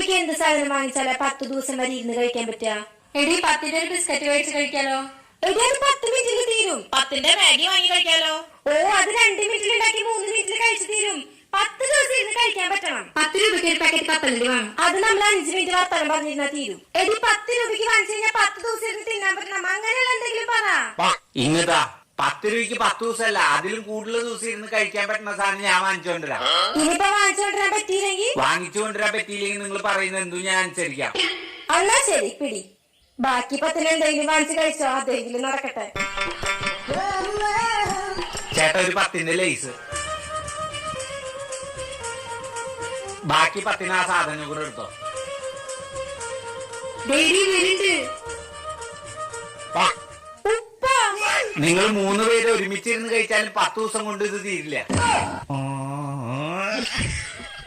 രൂപയ്ക്ക് എന്ത് സാധനം വാങ്ങിച്ചാലാ 10 ദിവസം വരെ ഇരുന്ന് കഴിക്കാൻ പറ്റുക? എടി 10ന്റെ ഒരു ബിസ്ക്കറ്റ് കഴിച്ച് കഴിക്കാലോ. എടി അത് 10 മിനിറ്റിൽ തീരും. 10ന്റെ മാഗി വാങ്ങി കഴിക്കാലോ. ഓ അത് 2 മിനിറ്റിൽ ഉണ്ടാക്കി 3 മിനിറ്റിൽ കഴിച്ചു തീരും. 10 ദിവസം ഇരുന്ന് കഴിക്കാൻ പറ്റണം. 10 രൂപയ്ക്ക് ഒരു പാക്കറ്റ് കപ്പലണ്ടി വാങ്ങും. അത് നമ്മൾ 5 മിനിറ്റ് വർത്തമാനം പറഞ്ഞിരുന്നാ തീരും. എടി 10 രൂപയ്ക്ക് വാങ്ങിച്ചു കഴിഞ്ഞാൽ 10 ദിവസം ഇരുന്ന് തിന്നാൻ പറ്റണം. അങ്ങനെയുള്ള എന്തെങ്കിലും പറ. ഇങ്ങതാ 10 രൂപയ്ക്ക് 10 ദിവസമല്ല, അതിലും കൂടുതൽ ദിവസം ഇരുന്ന് കഴിക്കാൻ പറ്റുന്ന സാധനം ഞാൻ വാങ്ങിച്ചുകൊണ്ടിരാം. ഇനിയിപ്പോ വാങ്ങിച്ചുകൊണ്ടിരാൻ പറ്റിയില്ലെങ്കിൽ വാങ്ങിച്ചുകൊണ്ടിരാൻ പറ്റിയില്ലെങ്കിൽ നിങ്ങൾ പറയുന്നത് എന്തും ഞാൻ അനുസരിക്കാം. എന്നാ ശരി പിടി. ബാക്കി 10 എന്തെങ്കിലും വാങ്ങിച്ചു കഴിച്ചോ, അതെങ്കിലും നടക്കട്ടെ. ചേട്ടാ ഒരു 10ന്റെ ലേസ്, ബാക്കി 10 ആ സാധനം കൂടെ എടുത്തോ. നിങ്ങൾ 3 പേര് ഒരുമിച്ചിരുന്ന് കഴിച്ചാലും 10 ദിവസം കൊണ്ട് ഇത് തീരില്ല.